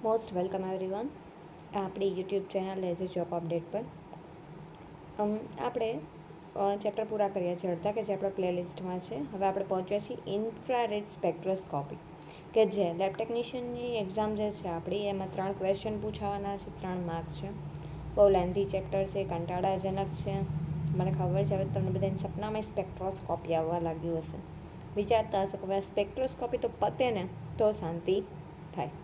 Most welcome everyone આપણી YouTube channel as a job update પર આપણે ચેપ્ટર પૂરા કર્યા છે અડધા કે જે આપણા પ્લેલિસ્ટમાં છે. હવે આપણે પહોંચ્યા છીએ ઇન્ફ્રારેડ સ્પેક્ટ્રોસ્કોપી કે જે લેબ ટેકનિશિયનની એક્ઝામ જે છે આપણી એમાં 3 ક્વેશ્ચન પૂછાવાના છે, 3 માર્ક્સ છે. બહુ લેન્ધી ચેપ્ટર છે, કંટાળાજનક છે. મને ખબર છે હવે તમને બધાને સપનામાં સ્પેક્ટ્રોસ્કોપી આવવા લાગ્યું હશે. વિચારતા હશો કે હવે સ્પેક્ટ્રોસ્કોપી તો પતે ને તો શાંતિ થાય.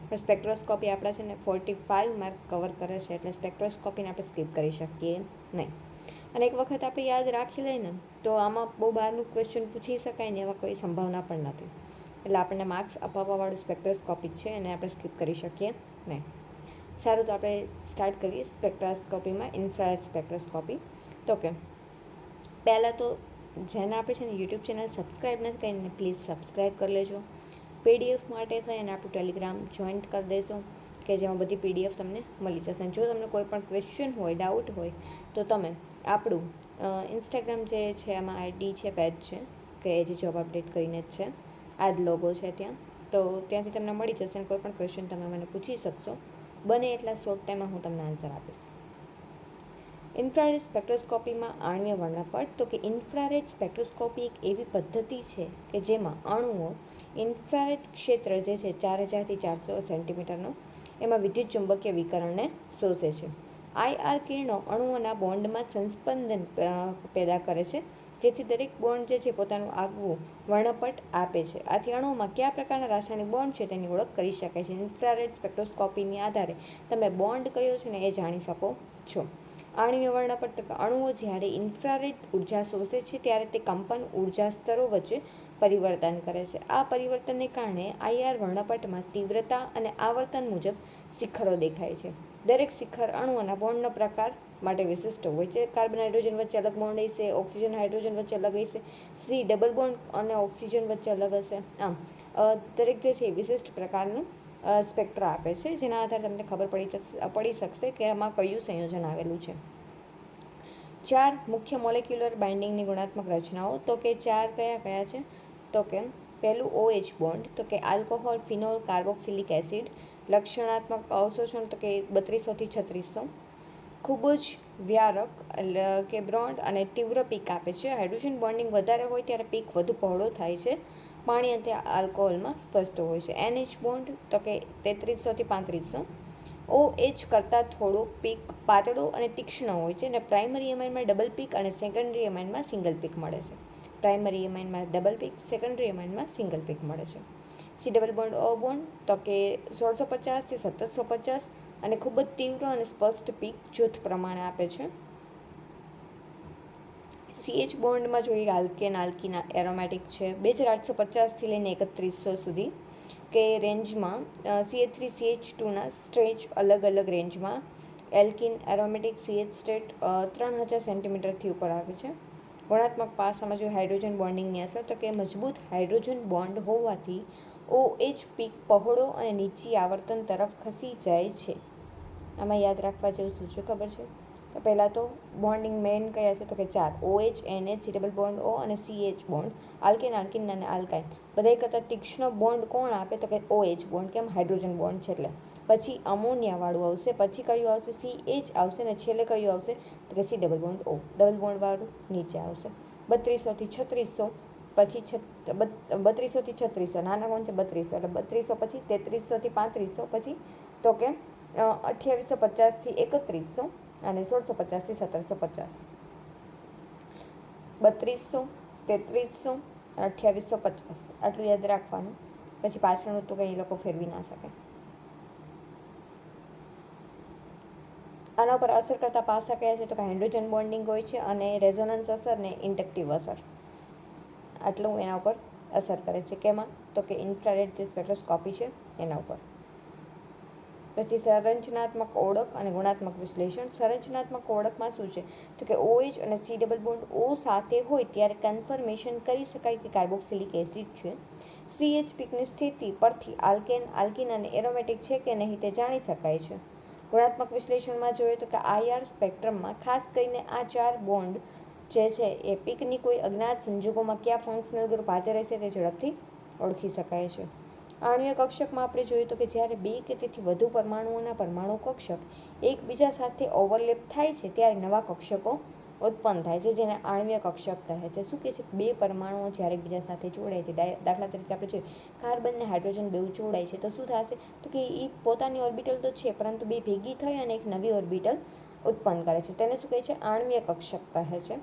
પણ સ્પેક્ટ્રોસ્કોપી આપણા છે ને 45 માર્ક કવર કરે છે, એટલે સ્પેક્ટ્રોસ્કોપીને આપણે સ્કીપ કરી શકીએ નહીં. અને એક વખત આપણે યાદ રાખી લઈએ ને તો આમાં બહુ બહારનું ક્વેશ્ચન પૂછી શકાય ને એવા કોઈ સંભાવના પણ નથી. એટલે આપણને માર્ક્સ અપાવવાવાળું સ્પેક્ટ્રોસ્કોપી છે એને આપણે સ્કીપ કરી શકીએ નહીં. સારું, તો આપણે સ્ટાર્ટ કરીએ સ્પેક્ટ્રોસ્કોપીમાં ઇન્ફ્રારેડ સ્પેક્ટ્રોસ્કોપી. તો કે પહેલાં તો જેને આપણે છે ને યુટ્યુબ ચેનલ સબસ્ક્રાઈબ નથી કરીને પ્લીઝ સબસ્ક્રાઈબ કરી લેજો. પીડીએફ માટે થઈને આપણું ટેલિગ્રામ જોઈન્ટ કરી દેશો કે જેમાં બધી પીડીએફ તમને મળી જશે. અને જો તમને કોઈ પણ ક્વેશ્ચન હોય, ડાઉટ હોય તો તમે આપણું ઇન્સ્ટાગ્રામ જે છે એમાં આઈડી છે, પેજ છે કે જે જોબ અપડેટ કરીને જ છે, આ જ લોગો છે ત્યાં, તો ત્યાંથી તમને મળી જશે. અને કોઈ પણ ક્વેશ્ચન તમે મને પૂછી શકશો. બને એટલા શોર્ટ ટાઈમમાં હું તમને આન્સર આપીશ. ઇન્ફ્રારેડ સ્પેક્ટ્રોસ્કોપીમાં આણ્વીય વર્ણપટ. તો કે ઇન્ફ્રારેડ સ્પેક્ટ્રોસ્કોપી એક એવી પદ્ધતિ છે કે જેમાં અણુઓ ઇન્ફ્રારેડ ક્ષેત્ર જે છે 4000થી 400 સેન્ટીમીટરનો એમાં વિદ્યુત ચુંબકીય વિકરણને શોષે છે. IR કિરણો અણુઓના બોન્ડમાં સંસ્પંદન પેદા કરે છે, જેથી દરેક બોન્ડ જે છે પોતાનું આગવું વર્ણપટ આપે છે. આથી અણુઓમાં કયા પ્રકારના રાસાયણિક બોન્ડ છે તેની ઓળખ કરી શકાય છે. ઇન્ફ્રારેડ સ્પેક્ટ્રોસ્કોપીની આધારે તમે બોન્ડ કયો છે ને એ જાણી શકો છો. આણ્વીય વર્ણપટ. અણુઓ જ્યારે ઇન્ફ્રારેડ ઉર્જા શોષે છે ત્યારે તે કંપન ઉર્જા સ્તરો વચ્ચે પરિવર્તન કરે છે. આ પરિવર્તનને કારણે IR વર્ણપટમાં તીવ્રતા અને આવર્તન મુજબ શિખરો દેખાય છે. દરેક શિખર અણુઓના બોન્ડનો પ્રકાર માટે વિશિષ્ટ હોય છે. કાર્બન હાઇડ્રોજન વચ્ચે અલગ બોન્ડ હશે, ઓક્સિજન હાઇડ્રોજન વચ્ચે અલગ હશે, સી ડબલ બોન્ડ અને ઓક્સિજન વચ્ચે અલગ હશે. આમ દરેક જે છે એ વિશિષ્ટ પ્રકારનું સ્પેક્ટ્રા આપે છે, જેના આધારે તમને ખબર પડી શકશે કે આમાં કયું સંયોજન આવેલું છે. 4 મુખ્ય મોલેક્યુલર બાઇન્ડિંગની ગુણાત્મક રચનાઓ. તો કે 4 કયા છે? તો કે પહેલું OH બોન્ડ, તો કે આલ્કોહોલ, ફિનોલ, કાર્બોક્સિલિક એસિડ. લક્ષણાત્મક અવશોષણ તો કે 3200 થી 3600. ખૂબ જ વ્યારક કે બ્રોન્ડ અને તીવ્ર પીક આપે છે. હાઇડ્રોજન બોન્ડિંગ વધારે હોય ત્યારે પીક વધુ પહોળો થાય છે. પાણી અને આલ્કોહોલમાં સ્પષ્ટ હોય છે. NH બોન્ડ તો કે 3300 થી 3500. OH કરતાં થોડો પીક પાતળો અને તીક્ષ્ણ હોય છે. અને પ્રાઇમરી એમાઇનમાં ડબલ પીક અને સેકન્ડરી એમાઇનમાં સિંગલ પીક મળે છે. પ્રાઇમરી એમાઇનમાં ડબલ પીક, સેકન્ડરી એમાઇનમાં સિંગલ પીક મળે છે. C double bond O bond તો કે 1650 થી 1750 અને ખૂબ જ તીવ્ર અને સ્પષ્ટ પીક જૂથ પ્રમાણે આપે છે. CH બોન્ડમાં જોઈએ આલ્કેન, આલ્કીન એરોમેટિક છે 2850 થી લઈને 3100 સુધી કે રેન્જમાં. CH3CH2ના સ્ટ્રેચ અલગ અલગ રેન્જમાં. એલ્કિન એરોમેટિક CH સ્ટેટ 3000 સેન્ટીમીટરથી ઉપર આવે છે. ગુણાત્મક પાસામાં જો હાઇડ્રોજન બોન્ડિંગની અસર, તો કે મજબૂત હાઇડ્રોજન બોન્ડ હોવાથી OH પીક પહોળો અને નીચી આવર્તન તરફ ખસી જાય છે. આમાં યાદ રાખવા જેવું શું છે ખબર છે? તો પહેલાં તો બોન્ડિંગ મેઇન કયા છે? તો કે 4 OH, NH, C double bond O અને CH બોન્ડ. આલ્કેન, આલ્કિન અને આલ્કાઇન બધાય કરતાં તીક્ષ્ણ બોન્ડ કોણ આપે? તો કે OH બોન્ડ. કેમ? હાઇડ્રોજન બોન્ડ છે એટલે. પછી અમોનિયાવાળું આવશે, પછી કયું આવશે? CH આવશે, અને છેલ્લે કયું આવશે? તો કે C double bond O. Double બોન્ડવાળું નીચે આવશે. 3200 થી 3600 પછી 3200 થી 3600 નાના કોણ છે? 3200 એટલે 3200 પછી 3300 થી 3500 પછી તો કે 2850 થી 3100 અને 1650 થી 1750. 3200, 3300, 2850 આટલું યાદ રાખવાનું. પછી પાછળનું તો કંઈ એ લોકો ફેરવી ના શકે. આના ઉપર અસર કરતા પાસા કયા છે? તો કે હાઇડ્રોજન બોન્ડિંગ હોય છે અને રેઝોનન્સ અસર ને ઇન્ડક્ટિવ અસર. આટલું એના ઉપર અસર કરે છે. કેમાં? તો કે ઇન્ફ્રારેડ જે સ્પેક્ટ્રોસ્કોપી છે એના ઉપર. પછી સંરચનાત્મક ઓળખ અને ગુણાત્મક વિશ્લેષણ. સંરચનાત્મક ઓળખમાં શું છે? તો કે OH અને સી ડબલ બોન્ડ O સાથે હોય ત્યારે કન્ફર્મેશન કરી શકાય કે કાર્બોક્સિલિક એસિડ છે. CH પીકની સ્થિતિ પરથી આલ્કેન, આલ્કિન અને એરોમેટિક છે કે નહીં તે જાણી શકાય છે. ગુણાત્મક વિશ્લેષણમાં જોઈએ તો કે IR સ્પેક્ટ્રમમાં ખાસ કરીને આ 4 બોન્ડ જે છે એ પીકની કોઈ અજ્ઞાત સંજોગોમાં કયા ફંક્શનલ ગ્રુપ હાજર રહેશે તે ઝડપથી ઓળખી શકાય છે. આણ્વીય કક્ષકમાં આપણે જોયું તો કે જ્યારે બે કે તેથી વધુ પરમાણુઓના પરમાણુ કક્ષક એકબીજા સાથે ઓવરલેપ થાય છે ત્યારે નવા કક્ષકો ઉત્પન્ન થાય છે, જેને આણ્વીય કક્ષક કહે છે. શું કહે છે? બે પરમાણુઓ જ્યારે એકબીજા સાથે જોડાય છે, દાખલા તરીકે આપણે જોઈએ કાર્બન અને હાઇડ્રોજન બેઉ જોડાય છે તો શું થશે? તો કે એ પોતાની ઓર્બિટલ તો છે પરંતુ બે ભેગી થઈ અને એક નવી ઓર્બિટલ ઉત્પન્ન કરે છે. તેને શું કહે છે? આણ્વીય કક્ષક કહે છે.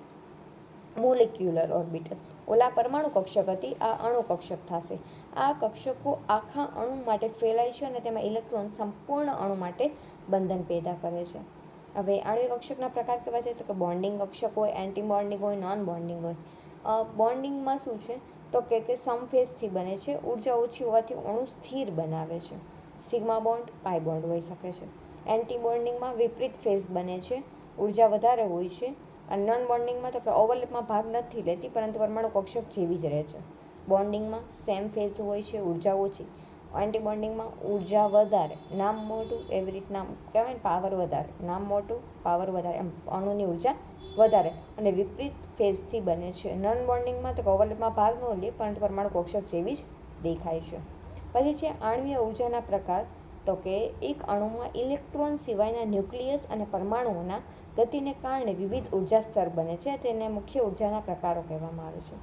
Molecular orbital. ઓલા પરમાણુ કક્ષક હતી, આ અણુ કક્ષક થશે. આ કક્ષકો આખા અણુ માટે ફેલાય છે અને તેમાં ઇલેક્ટ્રોન સંપૂર્ણ અણુ માટે બંધન પેદા કરે છે. હવે આણ્વીય કક્ષકના પ્રકાર કેવા છે? તો કે બોન્ડિંગ કક્ષક હોય, એન્ટી બોન્ડિંગ હોય, નોન બોન્ડિંગ હોય. બોન્ડિંગમાં શું છે? તો કે સમફેઝથી બને છે, ઉર્જા ઓછી હોવાથી અણુ સ્થિર બનાવે છે. સિગ્મા બોન્ડ, પાઈ બોન્ડ હોઈ શકે છે. એન્ટી બોન્ડિંગમાં વિપરીત ફેઝ બને છે, ઉર્જા વધારે હોય છે. અને નોન બોન્ડિંગમાં તો કે ઓવરલેપમાં ભાગ નથી લેતી પરંતુ પરમાણુ કક્ષક જેવી જ રહે છે. બોન્ડિંગમાં સેમ ફેઝ હોય છે, ઉર્જા ઓછી. એન્ટી બોન્ડિંગમાં ઉર્જા વધારે, નામ મોટું, એવી રીતના કહેવાય ને પાવર વધારે, નામ મોટું, પાવર વધારે, એમ અણુની ઉર્જા વધારે અને વિપરીત ફેઝથી બને છે. નોન બોન્ડિંગમાં તો કે ઓવરલેપમાં ભાગ ન લે પરંતુ પરમાણુ કક્ષક જેવી જ દેખાય છે. પછી છે આણ્વીય ઉર્જાના પ્રકાર. તો કે એક અણુમાં ઇલેક્ટ્રોન સિવાયના ન્યુક્લિયસ અને પરમાણુઓના ગતિને કારણે વિવિધ ઉર્જા સ્તર બને છે. તેને મુખ્ય ઉર્જાના પ્રકારો કહેવામાં આવે છે.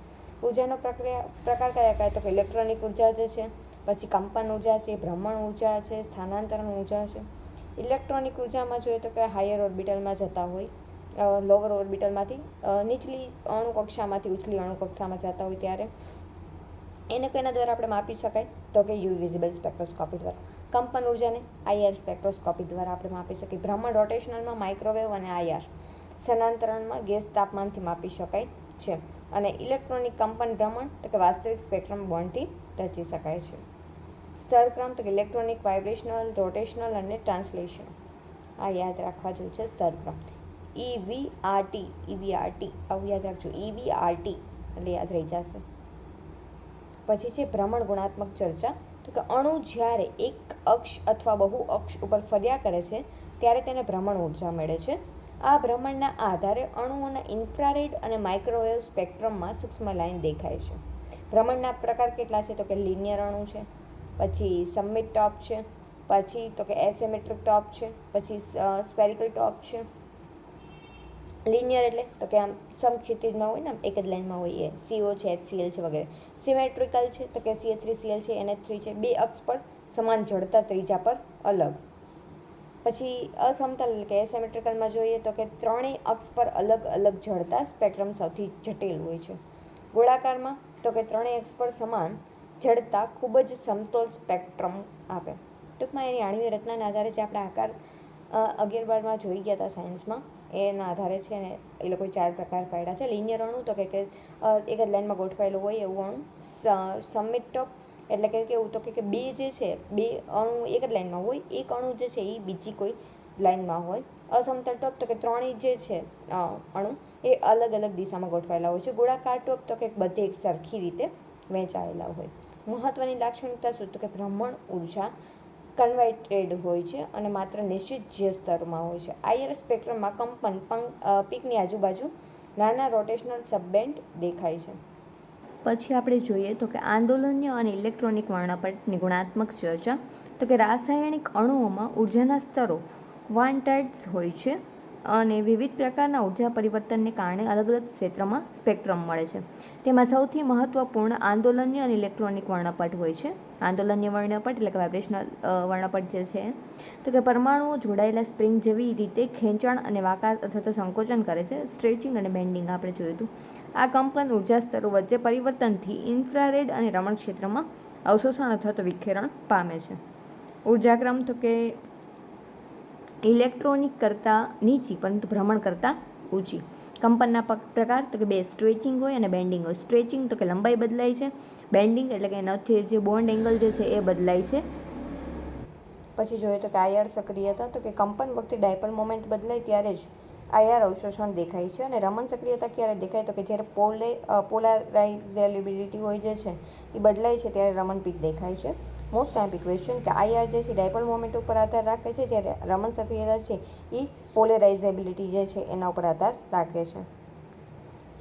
ઉર્જાનો પ્રકાર કયા કયા? તો કે ઇલેક્ટ્રોનિક ઉર્જા જે છે, પછી કંપન ઉર્જા છે, ભ્રમણ ઉર્જા છે, સ્થાનાંતરણ ઉર્જા છે. ઇલેક્ટ્રોનિક ઉર્જામાં જોઈએ તો કે હાયર ઓર્બિટલમાં જતા હોય, લોઅર ઓર્બિટલમાંથી નીચલી અણુ કક્ષામાંથી ઉચલી અણુ કક્ષામાં જતા હોય ત્યારે એને કેના દ્વારા આપણે માપી શકાય? તો કે યુવી વિઝિબલ સ્પેક્ટ્રોસ્કોપી દ્વારા. કંપન ઉર્જાને IR સ્પેક્ટ્રોસ્કોપી દ્વારા આપણે માપી શકીએ. ભ્રમણ રોટેશનલમાં માઇક્રોવેવ અને IR. સ્થાનાંતરણમાં ગેસ તાપમાનથી માપી શકાય છે. અને ઇલેક્ટ્રોનિક કંપન ભ્રમણ તો કે વાસ્તવિક સ્પેક્ટ્રમ બોન્ડથી રચી શકાય છે. સ્તરક્રમ તો કે ઇલેક્ટ્રોનિક, વાઇબ્રેશનલ, રોટેશનલ અને ટ્રાન્સલેશન. આ યાદ રાખવા જેવું છે સ્તરક્રમ. EVRT આવું યાદ રાખજો, EVRT એટલે યાદ રહી જશે. પછી છે ભ્રમણ ગુણાત્મક ચર્ચા. તો કે અણુ જ્યારે એક અક્ષ અથવા બહુ અક્ષ ઉપર ફર્યા કરે છે ત્યારે તેને ભ્રમણ ઉર્જા મળે છે. આ ભ્રમણના આધારે અણુઓના ઇન્ફ્રારેડ અને માઇક્રોવેવ સ્પેક્ટ્રમમાં સૂક્ષ્મ લાઇન દેખાય છે. ભ્રમણના પ્રકાર કેટલા છે? તો કે લિનિયર અણુ છે, પછી સબમિટ ટોપ છે, પછી તો કે એસિમેટ્રિક ટોપ છે, પછી સ્ફેરિકલ ટોપ છે. લિનિયર એટલે તો કે આમ સમક્ષિતિજમાં હોય ને, આમ એક જ લાઇનમાં હોય, એ CO છે, HCl છે વગેરે. સિમેટ્રિકલ છે તો કે CH3Cl છે, NH3 છે, બે અક્ષ પર સમાન જડતા, ત્રીજા પર અલગ. પછી અસમતલ એટલે કે એસિમેટ્રિકલમાં જોઈએ તો કે ત્રણેય અક્ષ પર અલગ અલગ જડતા, સ્પેક્ટ્રમ સૌથી જટિલ હોય છે. ગોળાકારમાં તો કે ત્રણેય અક્ષ પર સમાન જડતા, ખૂબ જ સમતોલ સ્પેક્ટ્રમ આપે. ટૂંકમાં એની આણ્વીય રચનાના આધારે જે આપણે આકાર 11-12માં જોઈ ગયા હતા સાયન્સમાં, એના આધારે છે ને એ લોકોએ 4 પ્રકાર પાડ્યા છે. લિનિયર અણુ તો કે એક જ લાઇનમાં ગોઠવાયેલું હોય એવું અણુ. સબમિટ ટોપ એટલે કે કેવું? તો કે બે જે છે, બે અણુ એક જ લાઇનમાં હોય, એક અણુ જે છે એ બીજી કોઈ લાઇનમાં હોય. અસમતલ ટોપ તો કે ત્રણેય જે છે અણુ એ અલગ અલગ દિશામાં ગોઠવાયેલા હોય છે. ગોળાકાર ટોપ તો કે બધે એક સરખી રીતે વહેંચાયેલા હોય. મહત્વની લાક્ષણિકતા શું? તો કે ભ્રમણ ઉર્જા કન્વર્ટેડ હોય છે અને માત્ર નિશ્ચિત જે સ્તરમાં હોય છે. IR સ્પેક્ટ્રમમાં કંપન પીકની આજુબાજુ નાના રોટેશનલ સબબેન્ડ દેખાય છે. પછી આપણે જોઈએ તો કે આંદોલનીય અને ઇલેક્ટ્રોનિક વર્ણપટની ગુણાત્મક ચર્ચા. તો કે રાસાયણિક અણુઓમાં ઉર્જાના સ્તરો ક્વાન્ટાઇઝ્ડ હોય છે અને વિવિધ પ્રકારના ઉર્જા પરિવર્તનને કારણે અલગ અલગ ક્ષેત્રમાં સ્પેક્ટ્રમ મળે છે. તેમાં સૌથી મહત્વપૂર્ણ આંદોલનીય અને ઇલેક્ટ્રોનિક વર્ણપટ હોય છે. આંદોલનીય વર્ણપટ એટલે કે વાઇબ્રેશનલ વર્ણપટ જે છે તો કે પરમાણુઓ જોડાયેલા સ્પ્રિંગ જેવી રીતે ખેંચાણ અને વાકાર અથવા તો સંકોચન કરે છે. સ્ટ્રેચિંગ અને બેન્ડિંગ આપણે જોયું હતું. આ કંપન ઉર્જા સ્તરો વચ્ચે પરિવર્તનથી ઇન્ફ્રારેડ અને રમણ ક્ષેત્રમાં અવશોષણ અથવા તો વિખેરણ પામે છે. ઉર્જાક્રમ તો કે ઇલેક્ટ્રોનિક કરતાં નીચી પરંતુ ભ્રમણ કરતાં ઊંચી. કંપનના પ્રકાર તો કે બે સ્ટ્રેચિંગ હોય અને બેન્ડિંગ હોય. સ્ટ્રેચિંગ તો કે લંબાઈ બદલાય છે, બેન્ડિંગ એટલે કે એનાથી જે બોન્ડ એંગલ જે છે એ બદલાય છે. પછી જોઈએ તો કે IR સક્રિયતા તો કે કંપન વખતે ડાયપોલ મોમેન્ટ બદલાય ત્યારે જ IR અવશોષણ દેખાય છે. અને રમણ સક્રિયતા ક્યારે દેખાય? તો કે જ્યારે પોલારાઇઝેબિલિટી હોય જે છે એ બદલાય છે ત્યારે રમણ પીક દેખાય છે. મોસ્ટ ટાઈમ્પી ક્વેશ્ચન કે IR જે છે ડાયપોલ મોમેન્ટ ઉપર આધાર રાખે છે, જ્યારે રમણ સક્રિયતા છે એ પોલેરાઇઝેબિલિટી જે છે એના ઉપર આધાર રાખે છે.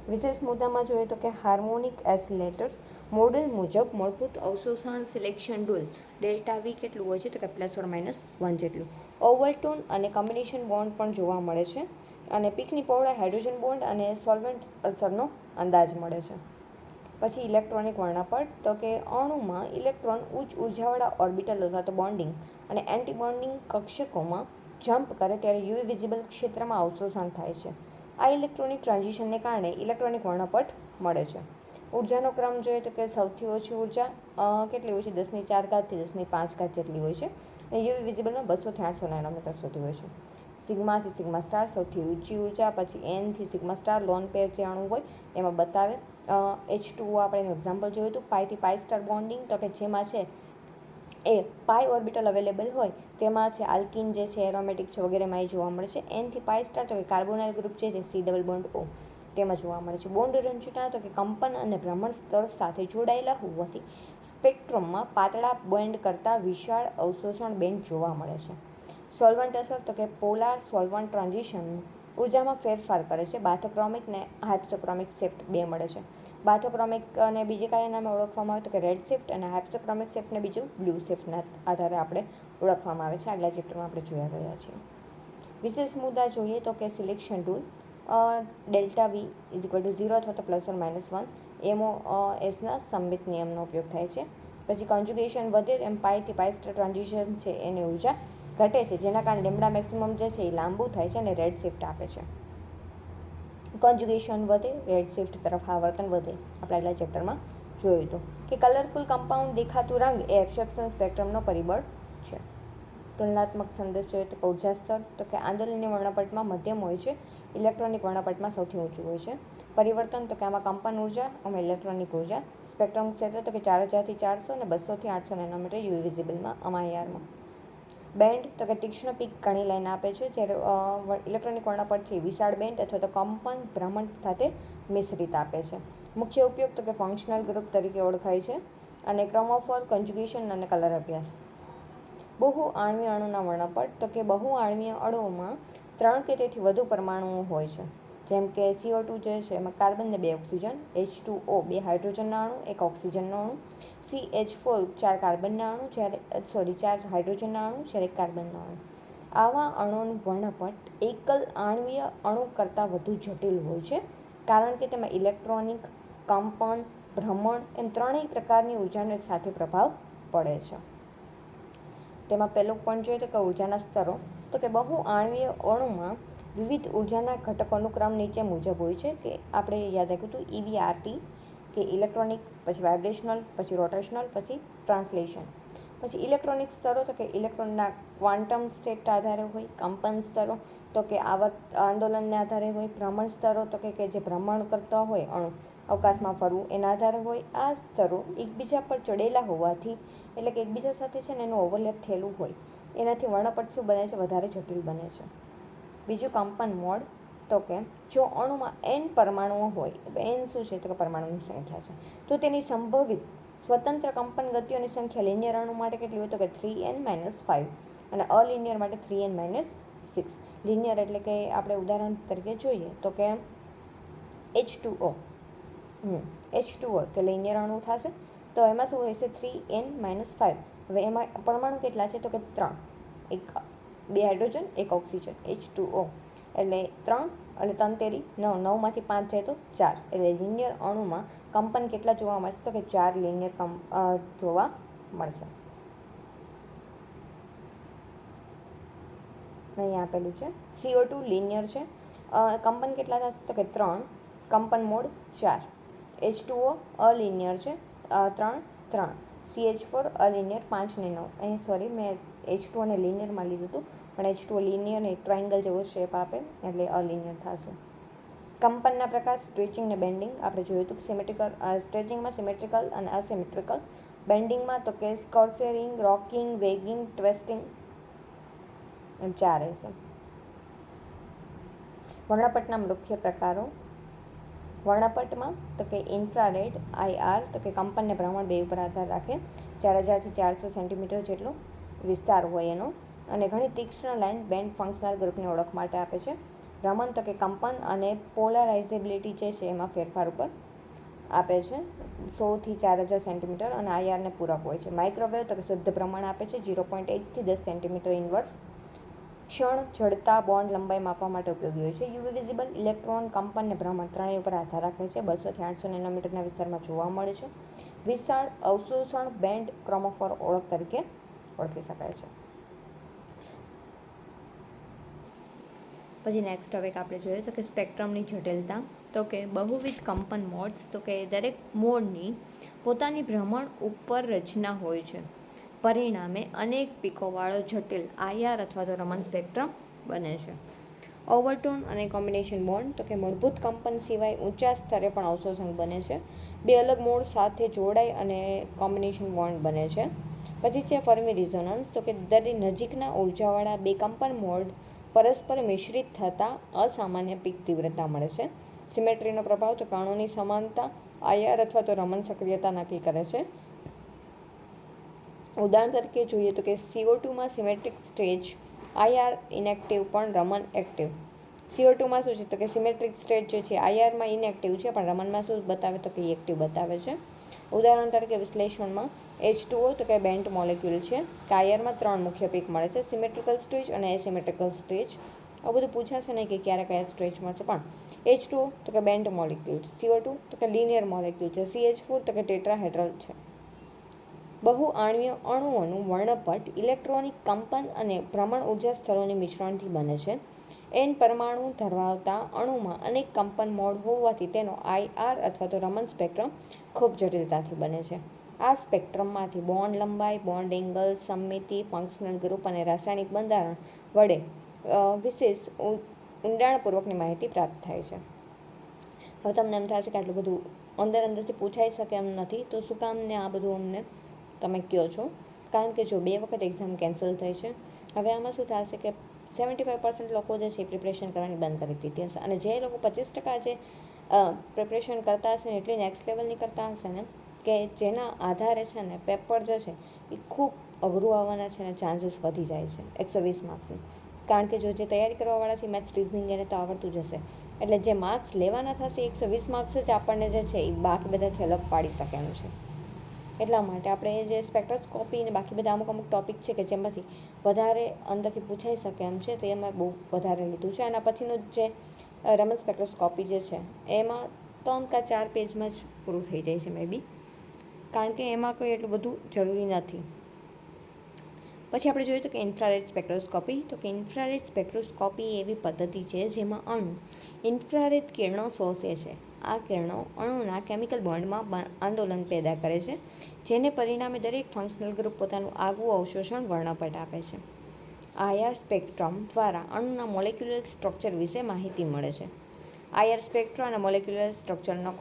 વિશેષ મુદ્દામાં જોઈએ તો કે હાર્મોનિક એસિલેટર મોડેલ મુજબ મૂળભૂત અવશોષણ સિલેક્શન રૂલ ડેલ્ટા વી કેટલું હોય છે તો કે +or-1 જેટલું. ઓવરટોન અને કોમ્બિનેશન બોન્ડ પણ જોવા મળે છે અને પીકની પહોળાઈ હાઇડ્રોજન બોન્ડ અને સોલ્વન્ટ અસરનો અંદાજ મળે છે. પછી ઇલેક્ટ્રોનિક વર્ણપટ તો કે અણુમાં ઇલેક્ટ્રોન ઉચ્ચ ઉર્જાવાળા ઓર્બિટલ અથવા તો બોન્ડિંગ અને એન્ટી બોન્ડિંગ કક્ષકોમાં જમ્પ કરે ત્યારે યુવી વિઝિબલ ક્ષેત્રમાં અવશોષણ થાય છે. આ ઇલેક્ટ્રોનિક ટ્રાન્ઝિશનને કારણે ઇલેક્ટ્રોનિક વર્ણપટ મળે છે. ઉર્જાનો ક્રમ જોઈએ તો કે સૌથી ઓછી ઉર્જા કેટલી હોય છે 10⁴ થી 10⁵ જેટલી હોય છે અને યુવી વિઝિબલમાં 200 થી 800 નેનોમીટર સુધી હોય છે. સિગ્માથી સિગ્મા સ્ટાર સૌથી ઊંચી ઉર્જા, પછી એનથી સિગ્મા સ્ટાર લોન પેર જે અણુ હોય એમાં બતાવે. H2O આપણે એનું એક્ઝામ્પલ જોયું હતું. પાઈથી પાઈ સ્ટાર બોન્ડિંગ તો કે જેમાં છે એ પાઈ ઓર્બિટલ અવેલેબલ હોય તેમાં છે આલ્કિન જે છે એરોમેટિક છે વગેરેમાં એ જોવા મળે છે. એનથી પાઈ સ્ટાર તો કે કાર્બોનાઇલ ગ્રુપ છે જે C++O તેમાં જોવા મળે છે. બોન્ડ રચના તો કે કંપન અને ભ્રમણ સ્તર સાથે જોડાયેલા હોવાથી સ્પેક્ટ્રમમાં પાતળા બેન્ડ કરતાં વિશાળ અવશોષણ બેન્ડ જોવા મળે છે. સોલ્વન્ટ અસર તો કે પોલાર સોલ્વન્ટ ટ્રાન્ઝિશન ઉર્જામાં ફેરફાર કરે છે. બાથોક્રોમિક ને હાઇપ્સોક્રોમિક શિફ્ટ બે મળે છે. બાથોક્રોમિક અને બીજે કયા નામે ઓળખવામાં આવે તો કે રેડ શિફ્ટ અને હાઇપ્સોક્રોમિક શિફ્ટને બીજું બ્લુ શિફ્ટના આધારે આપણે ઓળખવામાં આવે છે. આગલા ચેપ્ટરમાં આપણે જોયા ગયા છીએ. વિશેષ મુદ્દા જોઈએ તો કે સિલેક્શન રૂલ ડેલ્ટા વી = 0 અથવા તો +or-1 MOSના સંમિત નિયમનો ઉપયોગ થાય છે. પછી કોન્જ્યુગેશન વધે એમ પાઈથી પાઈ સ્ટાર ટ્રાન્ઝિશન છે એની ઉર્જા ઘટે છે જેના કારણે લેમ્ડા મેક્સિમમ જે છે એ લાંબુ થાય છે અને રેડ શિફ્ટ આપે છે. કોન્જ્યુગેશન વધે રેડ શિફ્ટ તરફ આવર્તન વધે. આપણે આગલા ચેપ્ટરમાં જોયું હતું કે કલરફુલ કમ્પાઉન્ડ દેખાતું રંગ એ એબ્સોર્પ્શન સ્પેક્ટ્રમનો પરિબળ છે. તુલનાત્મક સંદેશ જોઈએ તો ઉર્જા સ્તર તો કે આંદોલનની વર્ણપટમાં મધ્યમ હોય છે, ઇલેક્ટ્રોનિક વર્ણપટમાં સૌથી ઊંચું હોય છે. પરિવર્તન તો કે આમાં કંપન ઉર્જા અને ઇલેક્ટ્રોનિક ઉર્જા. સ્પેક્ટ્રમ ક્ષેત્ર તો કે 4000 થી 400 અને 200 થી 800 નેનોમીટર યુવી વિઝિબલમાં IR-માં. બેન્ડ તો કે તીક્ષ્ણ પીક ઘણી લાઈન આપે છે જ્યારે ઇલેક્ટ્રોનિક વર્ણપટ છે વિશાળ બેન્ડ અથવા તો કંપન ભ્રમણ સાથે મિશ્રિત આપે છે. મુખ્ય ઉપયોગ તો કે ફંક્શનલ ગ્રુપ તરીકે ઓળખાય છે અને ક્રોમોફોર કોન્જ્યુગેશન અને કલર અભ્યાસ. બહુ આણ્વીય અણુના વર્ણપટ તો કે બહુ આણ્વીય અણુઓમાં 3 કે તેથી વધુ પરમાણુઓ હોય છે. જેમ કે CO2 જે છે એમાં કાર્બન ને 2 ઓક્સિજન, H2O 2 હાઇડ્રોજનના અણુ 1 ઓક્સિજનનો અણુ, CH4 4 કાર્બનના અણુ જ્યારે 4 હાઇડ્રોજનના અણુ જ્યારે 1 કાર્બનના અણુ. આવા અણુઓનું વર્ણપટ એકલ આણ્વીય અણુ કરતાં વધુ જટિલ હોય છે કારણ કે તેમાં ઇલેક્ટ્રોનિક, કંપન, ભ્રમણ એમ ત્રણેય પ્રકારની ઉર્જાનો એક સાથે પ્રભાવ પડે છે. તેમાં પહેલું પોઈન્ટ જોઈએ તો કે ઉર્જાના સ્તરો તો કે બહુ આણ્વીય અણુમાં વિવિધ ઉર્જાના ઘટકોનું ક્રમ નીચે મુજબ હોય છે કે આપણે યાદ રાખ્યું હતું EV-RT કે ઇલેક્ટ્રોનિક, પછી વાઇબ્રેશનલ, પછી રોટેશનલ, પછી ટ્રાન્સલેશન. પછી ઇલેક્ટ્રોનિક સ્તરો તો કે ઇલેક્ટ્રોનના ક્વાન્ટમ સ્ટેટ આધારે હોય, કંપન સ્તરો તો કે આંદોલનને આધારે હોય, ભ્રમણ સ્તરો તો કે જે ભ્રમણ કરતા હોય અણુ અવકાશમાં ફરવું એના આધારે હોય. આ સ્તરો એકબીજા પર ચડેલા હોવાથી એટલે કે એકબીજા સાથે છે ને એનું ઓવરલેપ થયેલું હોય એનાથી વર્ણપટ શું બને છે વધારે જટિલ બને છે. બીજું કંપન મોડ તો કે જો અણુમાં n પરમાણુઓ હોય, n શું છે તો કે પરમાણુની સંખ્યા છે, તો તેની સંભવિત સ્વતંત્ર કંપન ગતિઓની સંખ્યા લિનિયર અણુ માટે કેટલી હોય તો કે 3n-5 અને અલિનિયર માટે 3n-6. લિનિયર એટલે કે આપણે ઉદાહરણ તરીકે જોઈએ તો કે H2O કે લિનિયર અણુ થશે તો એમાં શું હોય છે 3n-5. હવે એમાં પરમાણુ કેટલા છે તો કે 3, 2 હાઇડ્રોજન 1 ઓક્સિજન H2O એટલે 3 અને 3 તેરી 9, 9માંથી 5 જાય તો 4 એટલે લિનિયર અણુમાં કંપન કેટલા જોવા મળશે તો કે 4 લિનિયર જોવા મળશે. અહીંયા આપેલું છે CO2 લિનિયર છે, કંપન કેટલા થશે તો કે 3, કંપન મોડ 4. H2O અલિનિયર છે 3, CH4 અલિનિયર 5 ને 9. અહીં સોરી મેં H2O ને લિનિયરમાં લીધું હતું પણ H2O લિનિયર ને ટ્રાયંગલ જેવો શેપ આપે એટલે અલિનિયર થશે. કંપનના પ્રકાર સ્ટ્રેચિંગ ને બેન્ડિંગ આપણે જોયું હતું. સિમેટ્રિકલ સ્ટ્રેચિંગમાં સિમેટ્રિકલ અને અસિમેટ્રિકલ, બેન્ડિંગમાં તો કે સ્કોર્સેરિંગ, રોકિંગ, વેગિંગ, ટ્વિસ્ટિંગ એમ 4 રહેશે. વર્ણપટના મુખ્ય પ્રકારો વર્ણપટમાં તો કે ઇન્ફ્રારેડ IR તો કે કંપન ને ભ્રમણ બે ઉપર આધાર રાખે, 4000 થી 400 સેન્ટીમીટર જેટલો વિસ્તાર હોય એનો અને ઘણી તીક્ષ્ણ લાઇન બેન્ડ ફંક્શનલ ગ્રુપની ઓળખ માટે આપે છે. રમન તો કે કંપન અને પોલરાઇઝેબિલિટી જે છે એમાં ફેરફાર ઉપર આપે છે 100 થી 4000 સેન્ટીમીટર અને આઈઆરને પૂરક હોય છે. માઇક્રોવેવ તો કે શુદ્ધ પ્રમાણ આપે છે 0.8 થી 10 સેન્ટીમીટર ઇન્વર્સ. ક્ષણ જડતા બોન્ડ લંબાઈ માપવા માટે ઉપયોગી હોય છે. યુવી વિઝિબલ ઇલેક્ટ્રોન કંપન અને ભ્રમણ ત્રણેય ઉપર આધાર રાખે છે. 200 થી 800 નેનોમીટરના વિસ્તારમાં જોવા મળે છે. વિશાળ અવશોષણ બેન્ડ ક્રોમોફોર ઓળખ તરીકે ઓળખી શકાય છે. પછી નેક્સ્ટ ટોપિક આપણે જોઈએ તો કે સ્પેક્ટ્રમની જટિલતા. તો કે બહુવિધ કંપન મોડ્સ તો કે દરેક મોડની પોતાની ભ્રમણ ઉપર રચના હોય છે. પરિણામે અનેક પીકોવાળો જટિલ આઈઆર અથવા તો રમન સ્પેક્ટ્રમ બને છે. ઓવરટોન અને કોમ્બિનેશન બોન્ડ તો કે મૂળભૂત કંપન સિવાય ઊંચા સ્તરે પણ અવશોષણ બને છે. બે અલગ મોડ સાથે જોડાય અને કોમ્બિનેશન બોન્ડ બને છે. પછી છે ફર્મી રિઝોનન્સ તો કે દરેક નજીકના ઉર્જાવાળા બે કંપન મોડ પરસ્પર મિશ્રિત થતાં અસામાન્ય પીક તીવ્રતા મળે છે. સિમેટ્રીનો પ્રભાવ તો કણોની સમાનતા આઈઆર અથવા તો રમન સક્રિયતા નક્કી કરે છે. ઉદાહરણ તરીકે જોઈએ તો કે CO2માં સિમેટ્રિક સ્ટેજ આઈઆર ઇનએક્ટિવ પણ રમન એક્ટિવ. CO2માં શું છે તો કે સિમેટ્રિક સ્ટેજ જે છે આઈઆરમાં ઇનએક્ટિવ છે પણ રમનમાં શું બતાવે તો કે એક્ટિવ બતાવે છે. ઉદાહરણ તરીકે વિશ્લેષણમાં H2O તો કે બેન્ટ મોલેક્યુલ છે કે આઈઆરમાં 3 મુખ્ય પીક મળે છે સિમેટ્રિકલ સ્ટેજ અને એસિમેટ્રિકલ સ્ટેજ. આ બધું પૂછાશે નહીં કે ક્યારે કયા સ્ટેજમાં છે પણ H2O તો કે બેન્ટ મોલેક્યુલ છે. CO2 તો કે લિનિયર મોલેક્યુલ છે. CH4 તો કે ટેટ્રાહેડ્રલ છે. બહુ આણ્વીય અણુઓનું વર્ણપટ ઇલેક્ટ્રોનિક કંપન અને ભ્રમણ ઉર્જા સ્તરોની મિશ્રણથી બને છે. N પરમાણુ ધરાવતા અણુમાં અનેક કંપન મોડ હોવાથી તેનો આઈઆર અથવા તો રમન સ્પેક્ટ્રમ ખૂબ જટિલતાથી બને છે. આ સ્પેક્ટ્રમમાંથી બોન્ડ લંબાઈ, બોન્ડ એંગલ, સમમિતિ, ફંક્શનલ ગ્રુપ અને રાસાયણિક બંધારણ વડે વિશેષ ઊંડાણપૂર્વકની માહિતી પ્રાપ્ત થાય છે. હવે તમને એમ થશે કે આટલું બધું અંદરથી પૂછાઈ શકે એમ નથી તો શું કામ ને આ બધું અમને તમે કહો છો? કારણ કે જો 2 વખત એક્ઝામ કેન્સલ થઈ છે. હવે આમાં શું થશે કે 75% લોકો જે છે પ્રિપરેશન કરવાની બંધ કરી દીધી હશે અને જે લોકો 25% જે પ્રિપરેશન કરતા હશે ને એટલી નેક્સ્ટ લેવલની કરતા હશે ને કે જેના આધારે છે ને પેપર જે છે એ ખૂબ અઘરું આવવાના છે અને ચાન્સીસ વધી જાય છે 120 માર્ક્સનું. કારણ કે જો જે તૈયારી કરવાવાળા છે મેથ્સ રિઝનિંગ એને તો આવડતું જ હશે એટલે જે માર્ક્સ લેવાના થશે 120 માર્ક્સ જ આપણને જે છે એ બાકી બધાથી અલગ પાડી શકે એમ છે. એટલા માટે આપણે જે સ્પેક્ટ્રોસ્કોપી અને બાકી બધા અમુક ટોપિક છે કે જેમાંથી વધારે અંદરથી પૂછાઈ શકે એમ છે તે એમાં બહુ વધારે લીધું છે. એના પછીનું જે રમન સ્પેક્ટ્રોસ્કોપી જે છે એમાં 3 કે 4 પેજમાં જ પૂરું થઈ જાય છે મે બી, કારણ કે એમાં કોઈ એટલું બધું જરૂરી નથી. પછી આપણે જોઈએ તો કે ઇન્ફ્રારેડ સ્પેક્ટ્રોસ્કોપી. તો કે ઇન્ફ્રારેડ સ્પેક્ટ્રોસ્કોપી એવી પદ્ધતિ છે જેમાં અણુ ઇન્ફ્રારેડ કિરણો શોષે છે. આ કિરણો અણુના કેમિકલ બોન્ડમાં આંદોલન પેદા કરે છે જેને પરિણામે દરેક ફંક્શનલ ગ્રુપ પોતાનું આગવું અવશોષણ વર્ણપટ આપે છે. આઈઆર સ્પેક્ટ્રમ દ્વારા અણુના મોલેક્યુલર સ્ટ્રક્ચર વિશે માહિતી મળે છે. આઈઆર સ્પેક્ટ્રમ અને મોલેક્યુલર સ્ટ્રક્ચરનો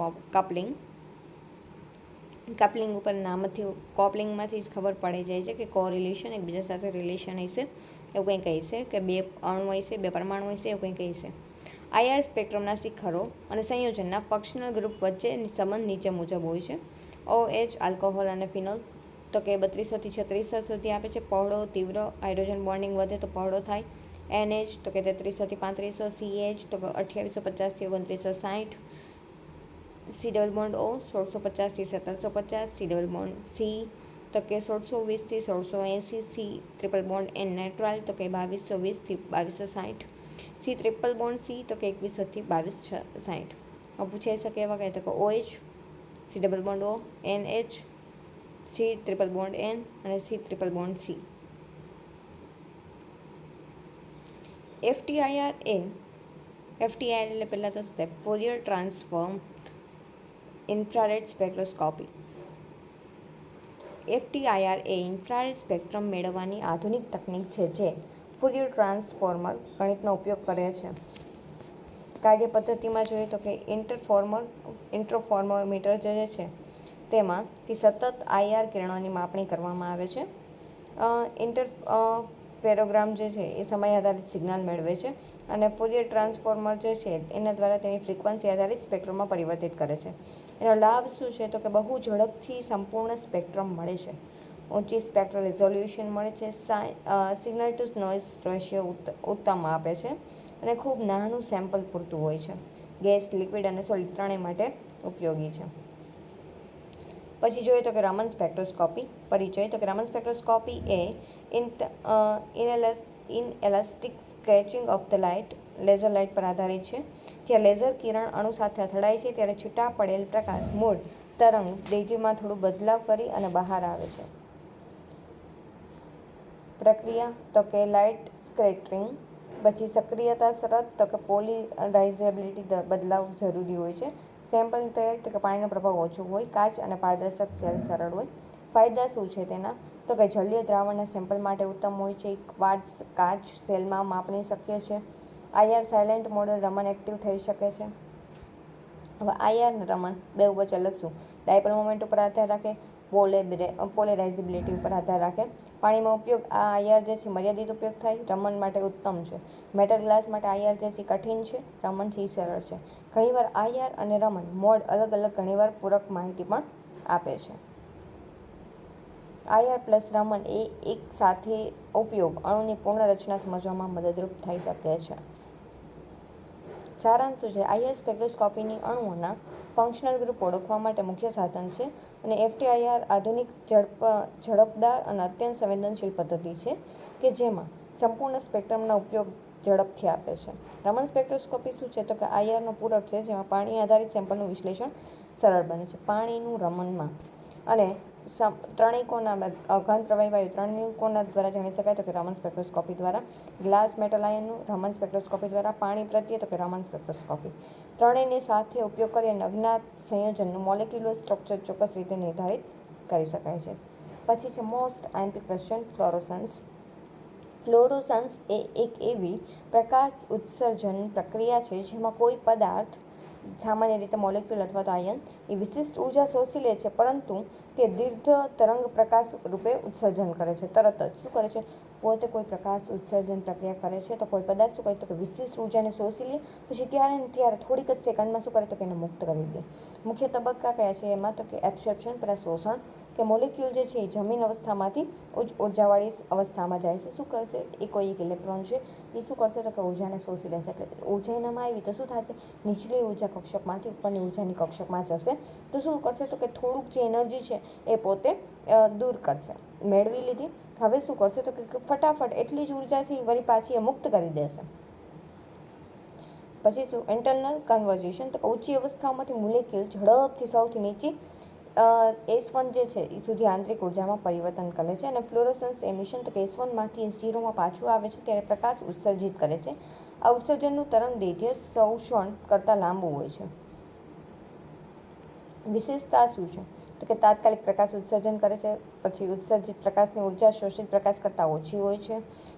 કપલિંગ ઉપર નામથી કોપલિંગમાંથી જ ખબર પડી જાય છે કે કોરિલેશન એકબીજા સાથે રિલેશન હશે એવું કંઈ કહીશે કે 2 અણુ હશે 2 પરમાણુ હશે એવું કંઈ કહીશે. આઈઆર સ્પેક્ટ્રમના શિખરો અને સંયોજનના ફંક્શનલ ગ્રુપ વચ્ચેની સંબંધ નીચે મુજબ હોય છે. OH આલ્કોહોલ અને ફિનોલ તો કે 3200 થી 3600 સુધી આપે છે. પહોળો તીવ્ર હાઇડ્રોજન બોન્ડિંગ વધે તો પહોળો થાય. NH તો કે 3300 થી 3500, CH તો કે 2850 થી 2960, C ડબલ બોન્ડ O 1650 થી 1750, C ડબલ બોન્ડ C તો કે 1620 થી 1680, C ટ્રિપલ બોન્ડ N નેટ્રલ તો કે 2220 થી 2260, C ટ્રિપલ બોન્ડ C તો કે 2100 થી 2260. પૂછાઈ શકે એવા કહે તો કે OH, C double bond O, NH, C triple bond N અને C triple bond C. FTIR એટલે પહેલાં તો શું Fourier transform infrared spectroscopy. FTIR એ ઇન્ફ્રારેડ સ્પેક્ટ્રમ મેળવવાની આધુનિક તકનીક છે જે ફોરિયર ટ્રાન્સફોર્મર ગણિતનો ઉપયોગ કરે છે. કાર્ય પદ્ધતિમાં જોઈએ તો કે ઇન્ટરફોર્મોમીટર જે છે તેમાંથી સતત આઈઆર કિરણોની માપણી કરવામાં આવે છે. ઇન્ટરફેરોગ્રામ જે છે એ સમય આધારિત સિગ્નલ મેળવે છે અને ફોરિયર ટ્રાન્સફોર્મર જે છે એના દ્વારા તેની ફ્રીક્વન્સી આધારિત સ્પેક્ટ્રમમાં પરિવર્તિત કરે છે. એનો લાભ શું છે તો કે બહુ ઝડપથી સંપૂર્ણ સ્પેક્ટ્રમ મળે છે. ઊંચી સ્પેક્ટ્રલ રિઝોલ્યુશન મળે છે. સિગ્નલ ટુ નોઇઝ રેશિયો ઉત્તમ આપે છે. અને ખૂબ નાનું સેમ્પલ પૂરતું હોય છે. ગેસ, લિક્વિડ અને સોલિડ ત્રણેય માટે ઉપયોગી છે. પછી જોઈએ તો કે રમન સ્પેક્ટ્રોસ્કોપી પરિચય. તો કે રમન સ્પેક્ટ્રોસ્કોપી એ inelastic scattering of the light laser light પર આધારિત છે. જ્યાં લેઝર કિરણ અણુ સાથે અથડાય છે ત્યારે છૂટા પડેલ પ્રકાશ મૂળ તરંગ દૈર્ઘ્યમાં થોડું બદલાવ કરી અને બહાર આવે છે. પ્રક્રિયા તો કે લાઇટ સ્કેટરિંગ. પછી સક્રિયતા શરત તો કે પોલરાઇઝેબિલિટી બદલાવ જરૂરી હોય છે. સેમ્પલની તૈયારી તો કે પાણીનો પ્રભાવ ઓછો હોય, કાચ અને પારદર્શક સેલ સરળ હોય. ફાયદા શું છે તેના? તો કે જલીય દ્રાવણના સેમ્પલ માટે ઉત્તમ હોય છે. ક્વાર્ટઝ કાચ સેલમાં માપણી શક્ય છે. IR silent model Raman active થઈ શકે છે. હવે આઈઆર અને રમન બે વચ્ચે અલગ શું? ડાયપોલ મોમેન્ટ ઉપર આધાર રાખે, પોલેરાઇઝેબિલિટી ઉપર આધાર રાખે. પાણીમાં ઉપયોગ આ આઈઆર જે છે મર્યાદિત ઉપયોગ થાય, રમન માટે ઉત્તમ છે. મેટલ ગ્લાસ માટે આઈઆર જે છે કઠિન છે, રમન છે સરળ છે. ઘણીવાર આઈઆર અને રમન મોડ અલગ અલગ ઘણીવાર પૂરક માહિતી પણ આપે છે. આઈઆર પ્લસ રમન એ એક સાથે ઉપયોગ અણુની પૂર્ણ રચના સમજવામાં મદદરૂપ થઈ શકે છે. સારાંશ શું છે? આઈઆર સ્પેક્ટ્રોસ્કોપીની અણુઓના ફંક્શનલ ગ્રુપ ઓળખવા માટે મુખ્ય સાધન છે અને એફટીઆઈઆર આધુનિક ઝડપદાર અને અત્યંત સંવેદનશીલ પદ્ધતિ છે કે જેમાં સંપૂર્ણ સ્પેક્ટ્રમના ઉપયોગ ઝડપથી આપે છે. રમન સ્પેક્ટ્રોસ્કોપી શું છે? તો કે આઈઆરનો પૂરક છે જેમાં પાણી આધારિત સેમ્પલનું વિશ્લેષણ સરળ બને છે. પાણીનું રમનમાં અને ત્રણેય કોના ઘન પ્રવાહી વાયુ ત્રણેય કોના દ્વારા જાણી શકાય તો કે રમન સ્પેક્ટ્રોસ્કોપી દ્વારા. ગ્લાસ મેટલ આયનનું રમન સ્પેક્ટ્રોસ્કોપી દ્વારા. પાણી પ્રત્યે તો કે રમન સ્પેક્ટ્રોસ્કોપી. ત્રણેયને સાથે ઉપયોગ કરી અને અજ્ઞાત સંયોજનનું મોલેક્યુલર સ્ટ્રક્ચર ચોક્કસ રીતે નિર્ધારિત કરી શકાય છે. પછી છે most IMP question fluorescence. Fluorescence એ એક એવી પ્રકાશ ઉત્સર્જન પ્રક્રિયા છે જેમાં કોઈ પદાર્થ, સામાન્ય રીતે મોલેક્યુલ અથવા તો આયન, એ વિશિષ્ટ ઉર્જા શોષી લે છે પરંતુ તે દીર્ઘ તરંગ પ્રકાશ રૂપે ઉત્સર્જન કરે છે. તરત જ શું કરે છે? પોતે કોઈ પ્રકાશ ઉત્સર્જન પ્રક્રિયા કરે છે તો કોઈ પદાર્થ શું કરે તો કે વિશિષ્ટ ઉર્જાને શોષી લે, પછી ત્યારે ને ત્યારે થોડીક જ સેકન્ડમાં શું કરે તો કે એને મુક્ત કરી દે. મુખ્ય તબક્કા કયા છે એમાં? તો કે એબ્સોર્પ્શન પહેલાં શોષણ, કે મોલેક્યુલ જે છે એ જમીન અવસ્થામાંથી ઉચ્ચ ઉર્જાવાળી અવસ્થામાં જાય છે. શું કરશે? એ કોઈ એક ઇલેક્ટ્રોન છે એ શું કરશે તો કે ઉર્જાને શોષી લેશે. એટલે ઉર્જા એનામાં આવી તો શું થશે? નીચલી ઉર્જા કક્ષકમાંથી ઉપરની ઉર્જાની કક્ષકમાં જશે તો શું કરશે તો કે થોડુંક જે એનર્જી છે એ પોતે દૂર કરશે, મેળવી લીધી. હવે શું કરશે તો કે ફટાફટ એટલી જ ઉર્જા છે એ વળી પાછી એ મુક્ત કરી દેશે. પછી શું? Internal conversion. તો ઊંચી અવસ્થાઓમાંથી મોલેક્યુલ ઝડપથી સૌથી નીચી S1 જે છે એ સુધી આંતરિક ઉર્જામાં પરિવર્તન કરે છે. અને ફ્લોરોસન્સ એમિશન તો કે S1માંથી S0માં પાછું આવે છે ત્યારે પ્રકાશ ઉત્સર્જિત કરે છે. આ ઉત્સર્જનનું તરંગ દૈર્ઘ્ય શોષણ કરતાં લાંબુ હોય છે. વિશેષતા શું છે? તો કે તાત્કાલિક પ્રકાશ ઉત્સર્જન કરે છે. પછી ઉત્સર્જિત પ્રકાશની ઉર્જા શોષિત પ્રકાશ કરતાં ઓછી હોય છે.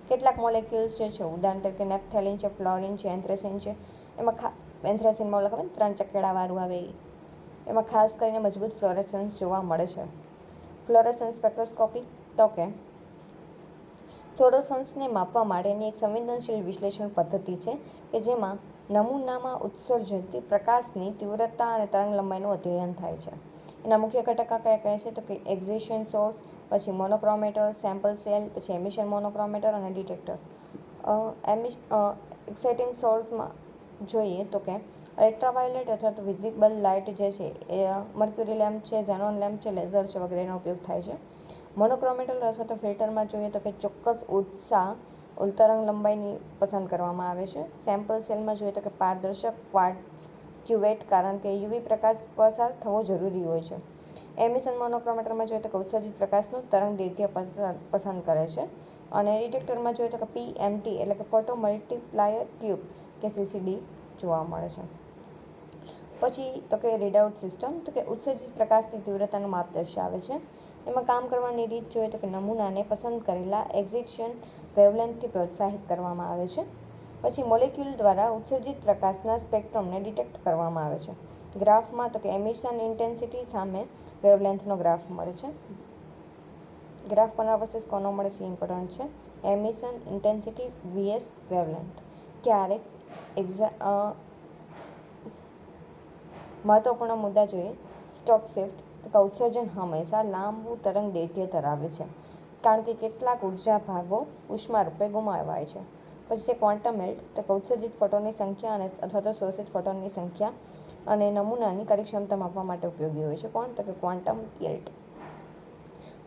કેટલાક મોલેક્યુલ્સ જે છે ઉદાહરણ તરીકે નેપ્થેલિન છે, ફ્લોરિન છે, એન્થ્રેસિન છે, એમાં એન્થ્રેસિનમાં ખબર ને 3 ચકેડાવાળું આવે એમાં ખાસ કરીને મજબૂત ફ્લોરોસન્સ જોવા મળે છે. ફ્લોરોસન્સ સ્પેક્ટ્રોસ્કોપી તો કે ફ્લોરોસન્સને માપવા માટેની એક સંવેદનશીલ વિશ્લેષણ પદ્ધતિ છે કે જેમાં નમૂનામાં ઉત્સર્જિત પ્રકાશની તીવ્રતા અને તરંગલંબાઈનું અધ્યયન થાય છે. એના મુખ્ય ઘટકો કયા કયા છે? તો કે એક્ઝિશન સોર્સ, પછી મોનોક્રોમેટર, સેમ્પલ સેલ, પછી એમિશન મોનોક્રોમેટર અને ડિટેક્ટર. એક્સાઇટિંગ સોર્સમાં જોઈએ તો કે અલ્ટ્રાવાયોલેટ અથવા તો વિઝિબલ લાઇટ જે છે એ મર્ક્યુરી લેમ્પ છે, ઝેનોન લેમ્પ છે, લેઝર છે વગેરેનો ઉપયોગ થાય છે. મોનોક્રોમેટર અથવા તો ફિલ્ટરમાં જોઈએ તો કે ચોક્કસ તરંગ લંબાઈની પસંદ કરવામાં આવે છે. સેમ્પલ સેલમાં જોઈએ તો કે પારદર્શક ક્વાર્ટઝ ક્યુવેટ કારણ કે યુવી પ્રકાશ પસાર થવો જરૂરી હોય છે. એમિશન મોનોક્રોમેટરમાં જોઈએ તો કે ઉત્સર્જિત પ્રકાશનું તરંગ દૈર્ઘ્ય પસંદ કરે છે. અને ડિટેક્ટરમાં જોઈએ તો કે PMT એટલે કે ફોટો મલ્ટીપ્લાયર ટ્યુબ કે CCD જોવા મળે છે. પછી તો કે રીડઆઉટ સિસ્ટમ તો કે ઉત્સર્જિત પ્રકાશની તીવ્રતાનું માપ દર્શાવે છે. એમાં કામ કરવાની રીત જોઈએ તો કે નમૂનાને પસંદ કરેલા એક્ઝિશન વેવલેન્થથી પ્રોત્સાહિત કરવામાં આવે છે. પછી મોલેક્યુલ દ્વારા ઉત્સર્જિત પ્રકાશના સ્પેક્ટ્રમને ડિટેક્ટ કરવામાં આવે છે. ગ્રાફમાં તો કે એમિશન ઇન્ટેન્સિટી સામે વેવલેન્થનો ગ્રાફ મળે છે. ગ્રાફ કોના વર્સિસ કોનો મળે છે ઇમ્પોર્ટન્ટ છે. Emission intensity VS wavelength. ક્યારેક મહત્વપૂર્ણ મુદ્દા જોઈએ. સ્ટોક શિફ્ટ તો કે ઉત્સર્જન હંમેશા લાંબુ તરંગ દૈર્ઘ્ય ધરાવે છે કારણ કે કેટલાક ઉર્જા ભાગો ઉષ્મા રૂપે ગુમાવાય છે. પછી છે ક્વોન્ટમ મેલ્ટ, તો કે ઉત્સર્જિત ફોટોનની સંખ્યા અને અથવા તો શોષિત ફોટોનની સંખ્યા અને નમૂનાની કાર્યક્ષમતા માપવા માટે ઉપયોગી હોય છે. કોણ? તો કે ક્વોન્ટમ મેલ્ટ.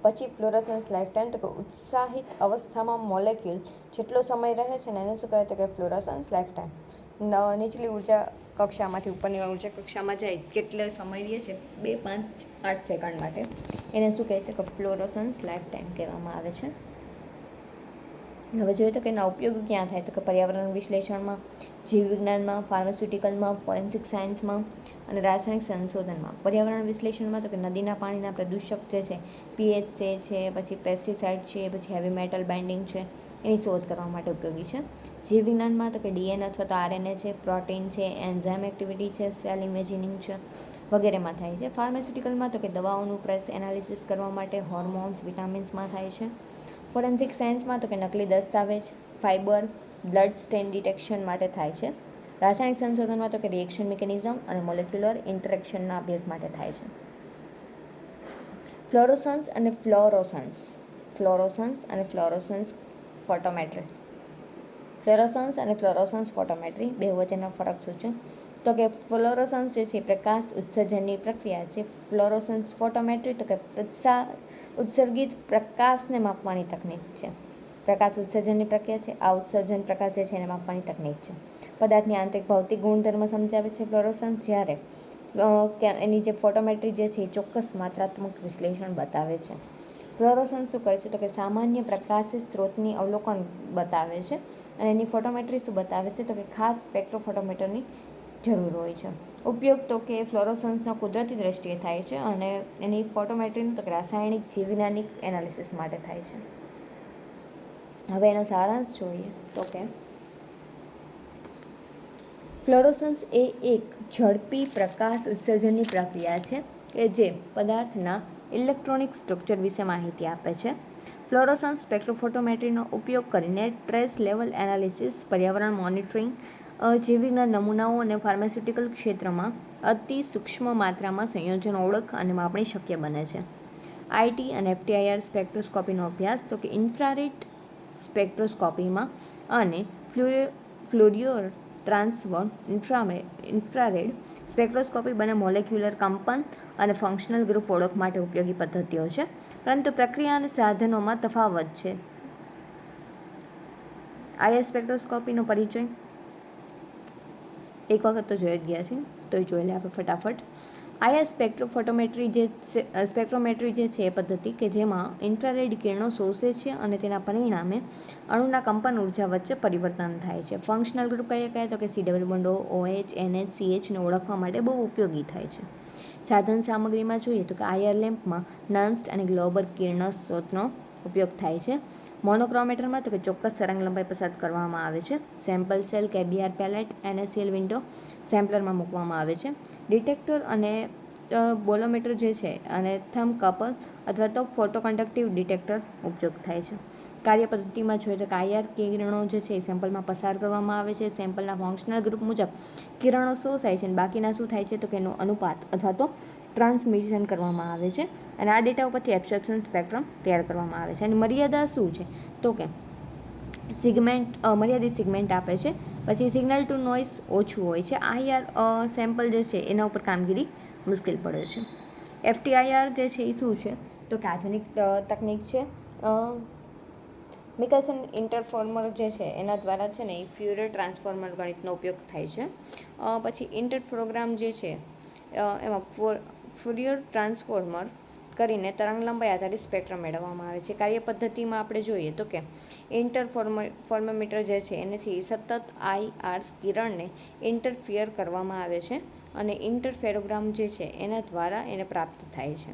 પછી ફ્લોરોસન્સ લાઈફ ટાઈમ, તો કે ઉત્સાહિત અવસ્થામાં મોલેક્યુલ જેટલો સમય રહે છે ને એને શું કહેવાય? તો કે ફ્લોરોસન્સ લાઈફ ટાઈમ. નીચલી ઉર્જા કક્ષામાંથી ઉપરની ઉર્જા કક્ષામાં જાય કેટલો સમય રહે છે? 2, 5, 8 સેકન્ડ માટે. એને શું કહે છે? કે ફ્લોરોસન્સ લાઈફ ટાઈમ કહેવામાં આવે છે. હવે જોઈએ તો કે એના ઉપયોગ ક્યાં થાય? તો કે પર્યાવરણ વિશ્લેષણમાં, જીવ વિજ્ઞાનમાં, ફાર્માસ્યુટિકલમાં, ફોરેન્સિક સાયન્સમાં અને રાસાયણિક સંશોધનમાં. પર્યાવરણ વિશ્લેષણમાં તો કે નદીના પાણીના પ્રદૂષક જે છે, પીએચ છે, પછી પેસ્ટિસાઇડ છે, પછી હેવી મેટલ બાઇન્ડિંગ છે, એની શોધ કરવા માટે ઉપયોગી છે. જીવ વિજ્ઞાનમાં તો કે ડીએનએ અથવા તો આરએનએ છે, પ્રોટીન છે, એન્ઝાઇમ એક્ટિવિટી છે, સેલ ઇમેજિનિંગ છે વગેરેમાં થાય છે. ફાર્માસ્યુટિકલમાં તો કે દવાઓનું પ્રેસ એનાલિસિસ કરવા માટે હોર્મોન્સ, વિટામિન્સમાં થાય છે. ફોરેન્સિક સાયન્સમાં તો કે નકલી દસ્તાવેજ, ફાઇબર, બ્લડ સ્ટેન ડિટેક્શન માટે થાય છે. રાસાયણિક સંશોધનમાં તો કે રિએક્શન મિકેનિઝમ અને મોલેક્યુલર ઇન્ટરેક્શનના અભ્યાસ માટે થાય છે. ફ્લોરોસન્સ અને ફ્લોરોસન્સ ફોટોમેટ્રી. ફ્લોરોસન્સ અને ફ્લોરોસન્સ ફોટોમેટ્રી બે વચ્ચેનો ફરક શું છે? તો કે ફ્લોરોસન્સ જે છે પ્રકાશ ઉત્સર્જનની પ્રક્રિયા છે. ફ્લોરોસન્સ ફોટોમેટ્રી તો કે ઉત્સર્ગિત પ્રકાશને માપવાની તકનીક છે. પ્રકાશ ઉત્સર્જનની પ્રક્રિયા છે. આ ઉત્સર્જન પ્રકાશ જે છે એને માપવાની તકનીક છે. પદાર્થની આંતરિક ભૌતિક ગુણધર્મ સમજાવે છે ફ્લોરોસન્સ, જ્યારે એની જે ફોટોમેટ્રી જે છે એ ચોક્કસ માત્રાત્મક વિશ્લેષણ બતાવે છે. ફ્લોરોસન્સ શું કરે છે? તો કે સામાન્ય પ્રકાશી સ્ત્રોતની અવલોકન બતાવે છે. અને એની ફોટોમેટ્રી શું બતાવે છે? તો કે ખાસ સ્પેક્ટ્રોફોટોમીટરની જરૂર હોય છે. ઉપયોગ તો કે ફ્લોરોસન્સનો કુદરતી દ્રષ્ટિએ થાય છે અને એની ફોટોમેટ્રીનું તો કે રાસાયણિક જીવવૈજ્ઞાનિક એનાલિસિસ માટે થાય છે. હવે એનો સારાંશ જોઈએ તો કે ફ્લોરોસન્સ એ એક ઝડપી પ્રકાશ ઉત્સર્જનની પ્રક્રિયા છે કે જે પદાર્થના ઇલેક્ટ્રોનિક સ્ટ્રક્ચર વિશે માહિતી આપે છે. ફ્લોરોસન્સ સ્પેક્ટ્રોફોટોમેટ્રીનો ઉપયોગ કરીને ટ્રેસ લેવલ એનાલિસિસ, પર્યાવરણ મોનિટરિંગ, જીવવિજ્ઞાન નમૂનાઓ અને ફાર્માસ્યુટિકલ ક્ષેત્રમાં અતિ સૂક્ષ્મ માત્રામાં સંયોજન ઓળખ અને માપણી શક્ય બને છે. આઈટી અને એફટીઆઈઆર સ્પેક્ટ્રોસ્કોપીનો અભ્યાસ તો કે ઇન્ફ્રારેડ સ્પેક્ટ્રોસ્કોપીમાં અને ફ્લુરિયોર ટ્રાન્સવર્ન ઇન્ફ્રારેડ સ્પેક્ટ્રોસ્કોપી બંને મોલેક્યુલર કંપન અને ફંક્શનલ ગ્રુપ ઓળખ માટે ઉપયોગી પદ્ધતિઓ છે, પરંતુ પ્રક્રિયા અને સાધનોમાં તફાવત છે. આઈઆર સ્પેક્ટ્રોસ્કોપીનો પરિચય એક વખત તો જોઈ જ ગયા છે, તો એ જોઈ લે આપણે ફટાફટ. આઈઆર સ્પેક્ટ્રોમેટ્રી જે છે એ પદ્ધતિ કે જેમાં ઇન્ફ્રારેડ કિરણો શોષે છે અને તેના પરિણામે અણુના કંપન ઉર્જા વચ્ચે પરિવર્તન થાય છે. ફંક્શનલ ગ્રુપ કયા તો કે CW બોન્ડો, OH, NH, CHને ઓળખવા માટે બહુ ઉપયોગી થાય છે. સાધન સામગ્રીમાં જોઈએ તો કે આઈઆર લેમ્પમાં નન્સ્ટ અને ગ્લોબલ કિરણ સ્ત્રોતનો ઉપયોગ થાય છે. મોનોક્રોમેટરમાં તો કે ચોક્કસ તરંગલંબાઈ પસાર કરવામાં આવે છે. Sample cell, KBr pellet, NaCl window સેમ્પલરમાં મૂકવામાં આવે છે. ડિટેક્ટર અને બોલોમીટર જે છે અને થર્મોકપલ અથવા તો ફોટોકન્ડક્ટિવ ડિટેક્ટર ઉપયોગ થાય છે. કાર્ય પદ્ધતિમાં જોઈએ તો કે આઈઆર કિરણો જે છે એ સેમ્પલમાં પસાર કરવામાં આવે છે. સેમ્પલના ફંક્શનલ ગ્રુપ મુજબ કિરણો શોષાય છે અને બાકીના શું થાય છે તો કે એનું અનુપાત અથવા તો ટ્રાન્સમિશન કરવામાં આવે છે અને આ ડેટા ઉપરથી એબ્સોર્પ્શન સ્પેક્ટ્રમ તૈયાર કરવામાં આવે છે. અને મર્યાદા શું છે તો કે મર્યાદિત સિગમેન્ટ આપે છે. પછી સિગ્નલ ટુ નોઇસ ઓછું હોય છે. આઈઆર સેમ્પલ જે છે એના ઉપર કામગીરી મુશ્કેલ પડે છે. એફટીઆઈઆર જે છે એ શું છે તો કે આધુનિક તકનિક છે. મિકલસન ઇન્ટરફોર્મર જે છે એના દ્વારા છે ને એ ફ્યુરિયર ટ્રાન્સફોર્મર ગણિતનો ઉપયોગ થાય છે. પછી ઇન્ટરફ્રોગ્રામ જે છે એમાં ફ્યુરિયર ટ્રાન્સફોર્મર કરીને તરંગલંબાઈ આધારિત સ્પેક્ટ્રમ મેળવવામાં આવે છે. કાર્ય પદ્ધતિમાં આપણે જોઈએ તો કે ઇન્ટરફોર્મોમીટર જે છે એનાથી સતત આઈઆર કિરણને ઇન્ટરફિયર કરવામાં આવે છે અને ઇન્ટરફેરોગ્રામ જે છે એના દ્વારા એને પ્રાપ્ત થાય છે.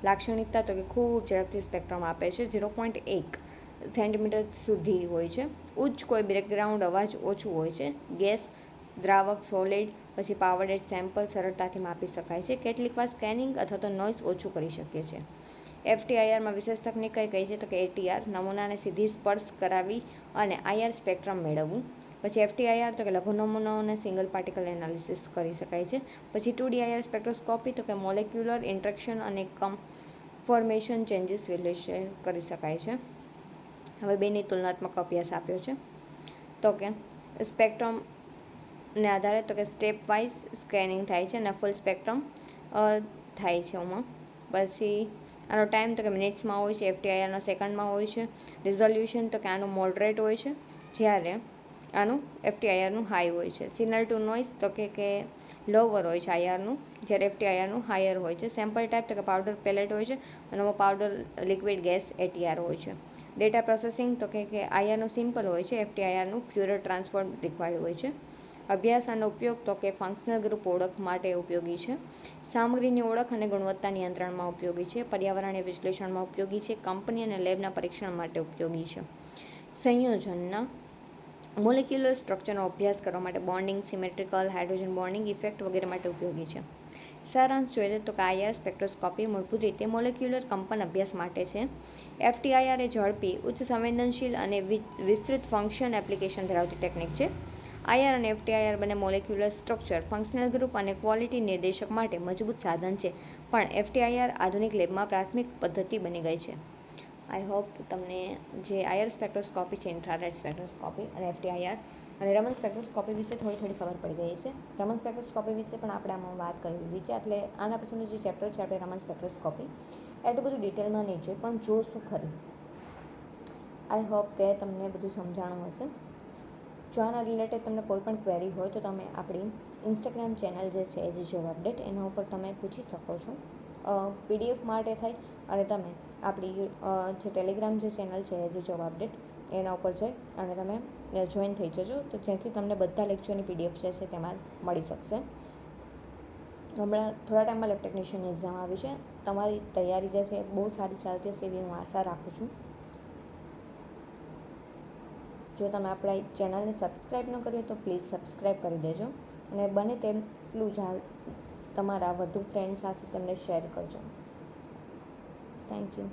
લાક્ષણિકતા તો કે ખૂબ ઝડપથી સ્પેક્ટ્રમ આપે છે. 0.1 સેન્ટીમીટર સુધી હોય છે. ઉચ્ચ કોઈ બેકગ્રાઉન્ડ અવાજ ઓછું હોય છે. ગેસ, દ્રાવક, સોલિડ, પછી પાવડર્ડ સેમ્પલ સરળતાથી માપી શકાય છે. કેટલીકવાર સ્કેનિંગ અથવા તો નોઇસ ઓછું કરી શકીએ છીએ. એફટીઆઈઆરમાં વિશેષ તકનિક કઈ છે તો કે એટીઆર, નમૂનાને સીધી સ્પર્શ કરાવી અને આઈઆર સ્પેક્ટ્રમ મેળવવું. પછી એફટીઆઈઆર તો કે લઘુ નમૂનાઓને સિંગલ પાર્ટિકલ એનાલિસિસ કરી શકાય છે. પછી 2D આઈઆર સ્પેક્ટ્રોસ્કોપી તો કે મોલેક્યુલર ઇન્ટરેક્શન અને કન્ફોર્મેશન ચેન્જીસ વિશ્લેષણ કરી શકાય છે. હવે બેની તુલનાત્મક અભ્યાસ આપ્યો છે. તો કે સ્પેક્ટ્રમને આધારે તો કે સ્ટેપ વાઇઝ સ્કેનિંગ થાય છે અને ફૂલ સ્પેક્ટ્રમ થાય છે એમાં. પછી આનો ટાઈમ તો કે મિનિટ્સમાં હોય છે, FTIRનો સેકન્ડમાં હોય છે. રિઝોલ્યુશન તો કે આનું મોડરેટ હોય છે, જ્યારે આનું FTIRનું હાઈ હોય છે. સિગ્નલ ટુ નોઇઝ તો કે લોવર હોય છે IRનું, જ્યારે FTIRનું હાયર હોય છે. સેમ્પલ ટાઈપ તો કે પાવડર પેલેટ હોય છે અને એમાં પાવડર લિક્વિડ ગેસ ATR હોય છે. ડેટા પ્રોસેસિંગ તો કે IRનું સિમ્પલ હોય છે, FTIRનું ફ્યુરર ટ્રાન્સફોર્મ રિક્વાયર્ડ હોય છે. અભ્યાસ અને ઉપયોગ તો કે ફંક્શનલ ગ્રુપ ઓળખ માટે ઉપયોગી છે. સામગ્રીની ઓળખ અને ગુણવત્તા નિયંત્રણમાં ઉપયોગી છે. પર્યાવરણીય વિશ્લેષણમાં ઉપયોગી છે. કંપની અને લેબના પરીક્ષણ માટે ઉપયોગી છે. સંયોજનના મોલેક્યુલર સ્ટ્રક્ચરનો અભ્યાસ કરવા માટે bonding, symmetrical, hydrogen bonding effect વગેરે માટે ઉપયોગી છે. સારાંશ જોઈએ તો કે IR સ્પેક્ટ્રોસ્કોપી મૂળભૂત રીતે મોલેક્યુલર કંપન અભ્યાસ માટે છે. FTIR એ ઝડપી, ઉચ્ચ સંવેદનશીલ અને વિસ્તૃત ફંક્શન એપ્લિકેશન ધરાવતી ટેકનિક છે. IR અને FTIR બંને મોલેક્યુલર સ્ટ્રક્ચર, ફંક્શનલ ગ્રુપ અને ક્વોલિટી નિર્દેશક માટે મજબૂત સાધન છે, પણ FTIR આધુનિક લેબમાં પ્રાથમિક પદ્ધતિ બની ગઈ છે. આઈ હોપ તમને જે IR સ્પેક્ટ્રોસ્કોપી છે, ઇન્ફ્રારેડ સ્પેક્ટ્રોસ્કોપી અને FTIR અને રમન સ્પેક્ટ્રોસ્કોપી વિશે થોડી ખબર પડી ગઈ છે. રમન સ્પેક્ટ્રોસ્કોપી વિશે પણ આપણે આમાં વાત કરી દીધી છે, એટલે આના પછીનું જે ચેપ્ટર છે આપણે રમન સ્પેક્ટ્રોસ્કોપી એટલું બધું ડિટેલમાં નહીં જોઈએ, પણ જોશું ખરી. આઈ હોપ કે તમને બધું સમજાણું હશે. જો આના રિલેટેડ તમને કોઈ પણ ક્વેરી હોય તો તમે આપણી ઇન્સ્ટાગ્રામ ચેનલ જે છે એજી જોબ અપડેટ, એના ઉપર તમે પૂછી શકો છો. PDF માટે થાય અને તમે આપણી જે ટેલિગ્રામ જે ચેનલ છે એજી જોબ અપડેટ, એના ઉપર જઈ અને તમે જોઈન થઈ જજો, તો જેથી તમને બધા લેક્ચરની PDF જે છે તેમાં મળી શકશે. હમણાં થોડા ટાઈમમાં લેબ ટેકનિશિયનની એક્ઝામ આવી છે. તમારી તૈયારી જે છે બહુ સારી ચાલતી હશે એવી હું આશા રાખું છું. જો તમે આપણા ચેનલને સબસ્ક્રાઈબ ન કરીએ તો પ્લીઝ સબસ્ક્રાઈબ કરી દેજો અને બને તેટલું તમારા વધુ ફ્રેન્ડ સાથે તેમને શેર કરજો. Thank you.